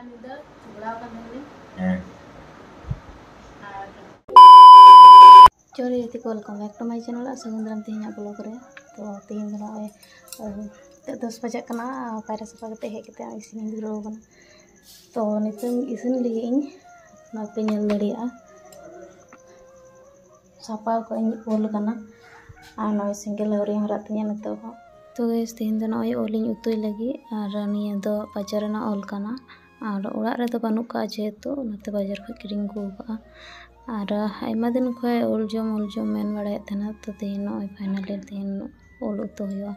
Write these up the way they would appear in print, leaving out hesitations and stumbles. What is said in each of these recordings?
ᱧᱤᱫᱟᱹ ᱡᱚᱲᱟᱣ ᱠᱟᱱ ᱛᱟᱦᱮᱱᱤᱧ ᱟᱨ ᱡᱚᱦᱟᱨ ᱜᱮ welcome back to my channel सागुन दाराम तेहᱧᱟᱜ ब्लॉग रे तो तेहᱧ ᱫᱚ ᱱᱚᱜᱼᱚᱭ 10 ᱵᱟᱡᱟᱜ ᱠᱟᱱᱟ ᱯᱟᱭᱨᱟ ᱥᱟᱯᱷᱟ ᱠᱟᱛᱮ ᱦᱮᱡ ᱠᱟᱛᱮ ᱤᱥᱤᱱᱤᱧ ᱫᱷᱩᱨᱟᱹᱣ ᱠᱟᱱᱟ तो ᱱᱤᱛᱚᱝ ᱤᱥᱤᱱ ᱞᱟᱹᱜᱤᱫ ᱤᱧ ᱱᱚᱣᱟ ᱯᱮ ᱧᱮᱞ ᱫᱟᱲᱮᱭᱟᱜᱼᱟ ᱥᱟᱯᱟ ᱠᱚ ᱤᱧ ᱳᱞ ᱠᱟᱱᱟ ᱟᱨ ᱱᱚᱜᱼᱚᱭ ᱥᱮᱸᱜᱮᱞ ᱟᱹᱣᱨᱤ ᱦᱚᱨᱟᱜ ᱛᱤᱧᱟᱹ ᱱᱤᱛᱚᱜ ᱦᱚᱸ तो गाइस तेहᱧ ᱫᱚ ᱱᱚᱜᱼᱚᱭ ᱳᱞᱤᱧ ᱩᱛᱩᱭ ᱞᱟᱹᱜᱤᱫ ᱟᱨ ᱱᱤᱭᱟᱹ ᱫᱚ ᱵᱟᱡᱟᱨ ᱨᱮᱱᱟᱜ ᱳᱞ ᱠᱟᱱᱟ और ओड़ा रे तो बानुक का जेहेतु नाते बाजार खो किरिंग को का और आयमा दिन खो ओल जम मेन बड़ायत थना तो तेहन नय फाइनली तेहन ओल उतु हुआ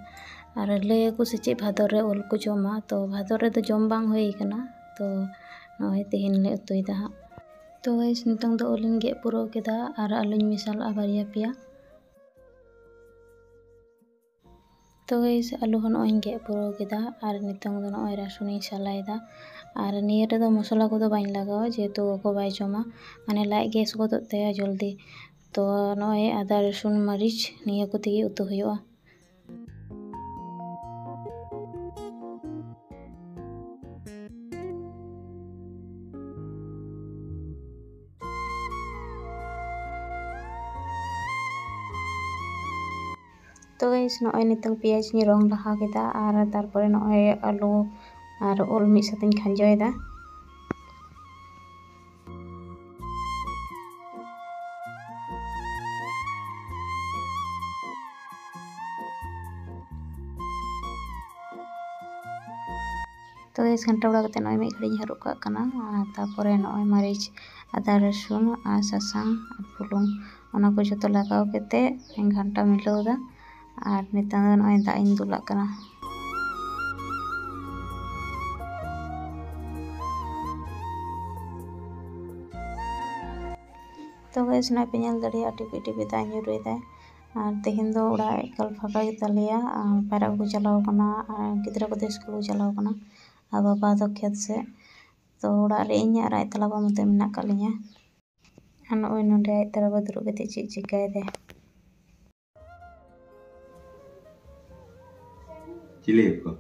और ले को से चे भादर रे ओल को जमा तो भादर रे तो जम बांग होई कना तो नय तेहन ले उतुई दा तो गाइस नितंग दो ओलिन गे पुरो केदा और आलुኝ मिसाल बारिया पिया तो गाइस आलू हन नय गे पुरो केदा और नितंग दो नय रासुनी सालायदा और निये रे दो मसला को दो बाइन लगावा जेहेतु को बाय जमा माने लाइक गैस को दो तया जल्दी तो नय आदा रसुन मरीच निये को तेगे उतु हुआ तो गाइस नय नितंग पेंयाज नि रंग लहा केदा और तारपरे नय आलू और ओल मिद साथें खांजयदा तो गाइस घंटा बड़ा कते नय मिद घड़ी हरुक का कना तारपरे नय मरीच आदा रसुन और सासांग और बुलुंग ओना को जतो लगाव केते घंटा मिलावदा और नितंग नय दा इन दुला कना तो गाइस नय पे नेल दाड़िया टिपी टिपी दा ᱧᱩᱨᱩᱭदा और तेहन दो उड़ा एकल फाका गेतालिया पायरा को चलाव कना गिद्रा को स्कूल को चलाव कना और बाबा दो खेत से तो उड़ा रे इन और आय तला मते मेना कालिया और नय नोंडे आय तला बदरु कते ची चिकाय दे चिली को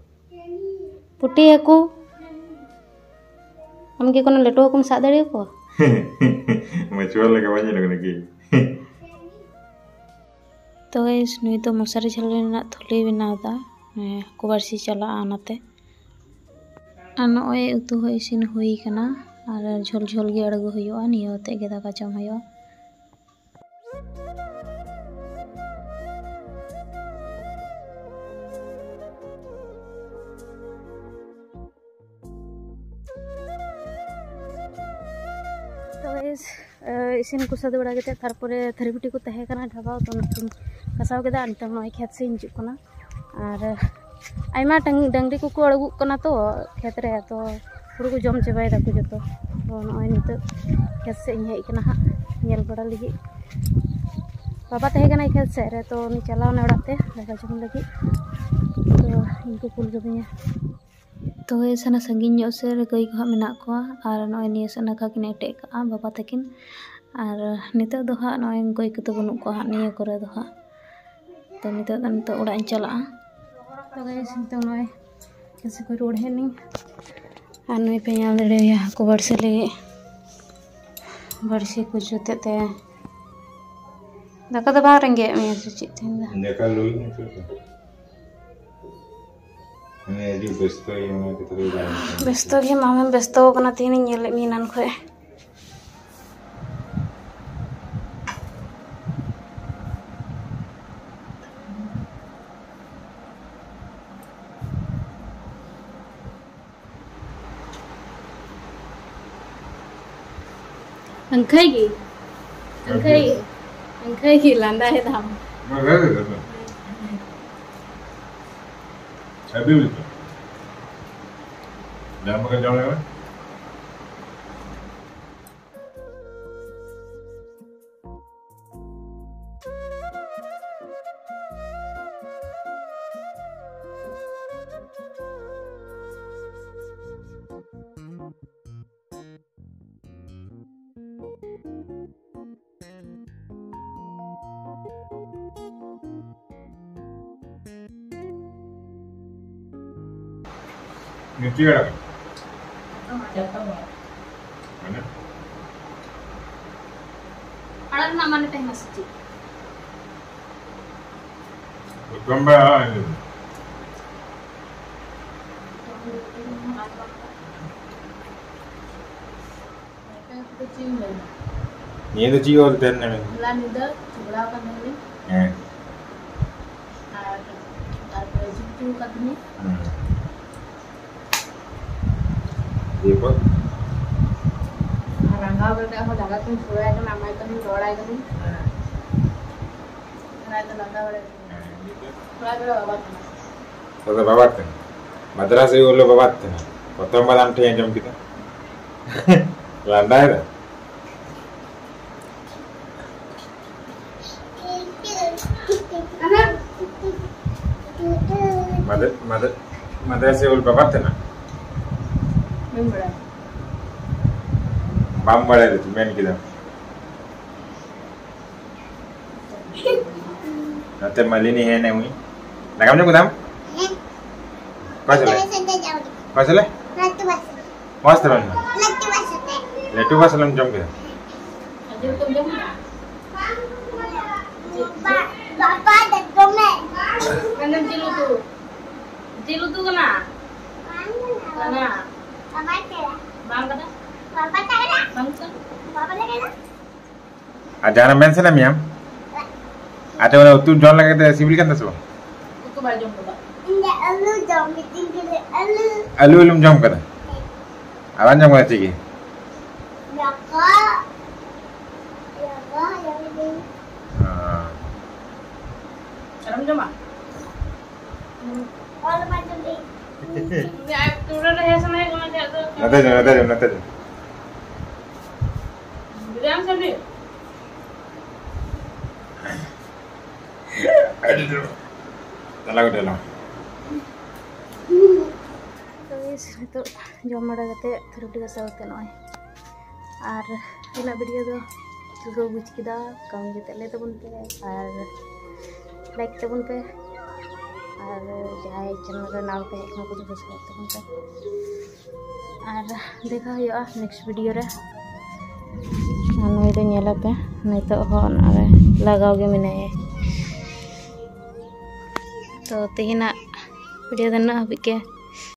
पुटी को हम के कोनो लेटो को सा दाड़ियो को मचुआ लगा बाजे लगने की तो गाइस नुई तो मसारी झलरे ना थुली बनावदा को बारसी चला आनाते और नय उतु हो इसिन हुई कना और झोल झोल गे अड़गो हुआ नियते गे दाका जम हुआ तो गाइस इसिन को सद बड़ा केते तारपरे थरीबुटी को तहे कना ढाबाव तो नतुन कसाव केदा नितंग नय खेत से हिजु कना और आयमा डांगरी को अड़गु कना तो खेत रे तो पुरो को जम चबाय दा को जतो तो नय नित खेत से हेज कना हा नेल बड़ा लगी बाबा तहे कना खेत से रे तो उनी चलावना ओड़ाते दाका जम लगी तो इनको कुल गदिया तो ऐसा संगीन से गई को मेना को और नय निये से नाका किन एटे का बाबा तकिन और नित दो हा नय गई को तो बनु को निये करे दो हा तो नित ओड़ा चला तो गाइस नित नय कैसे को रोडे नहीं और नय पे याल दड़े को बरसे ले बरसे को जोते ते दाका तो बा रेंगे में से चित देखा लोई व्यस्त गे मामे व्यस्त होना तीन नेल मीनान खो अंखाई लांदा है धाम अभी भी जाम का जाने का मिर्ची का Mana? Anak nak mana teh masjid. Gambar ini. Ni itu jiwa dan ni. Bulan itu sebelah kan ini. Taruh jutu kat ni. Apa? Rangga berarti aku jaga tu surai tu nama itu ni dorai tu ni. Nah itu rangga berarti. Surai tu babat. Sudah babat kan? Madrasah itu lo babat kan? Potong malam tu yang jam kita. Landai dah. Madrasah itu babat kan? Member. Bamba ada tu main kita. Nanti malini है ना हुई. लगाम जो कुदाम? कौन सा ले? कौन सा ले? मस्त बन. लेटू बस लम जम गया. Ajar tu jam. Bapak dah komen. Mana jilu tu kena? Kena. Bapak kena. Bang kena? Bapak kena. Bang kena? Bapak kena. Ada orang main sana miam? Ada orang tu jual lagi tu civil kan tu semua? Itu baju muda. Indah alu jam meeting kena alu. Alu lum jam kan? Awan jam mana ciki? Ya kak. Ya kak yang ini. Sekarang jam apa? Orang macam ni. Ni aku turun dah sana yang mana dia tu. Nanti jam. Bilang siapa? Dalam. तो इस तो जम बड़ा करते थरुटी का सावते नॉय और इन video दो जो बुझ किदा कम के तले तबन पे और लाइक तबन पे और जहां चैनल का नाम पे एक को सब्सक्राइब तबन पे और देखा हुआ नेक्स्ट वीडियो रे नई दो नेला पे नहीं तो हो ना रे लगाओ गे मिने तो तेहिना वीडियो दना हबी के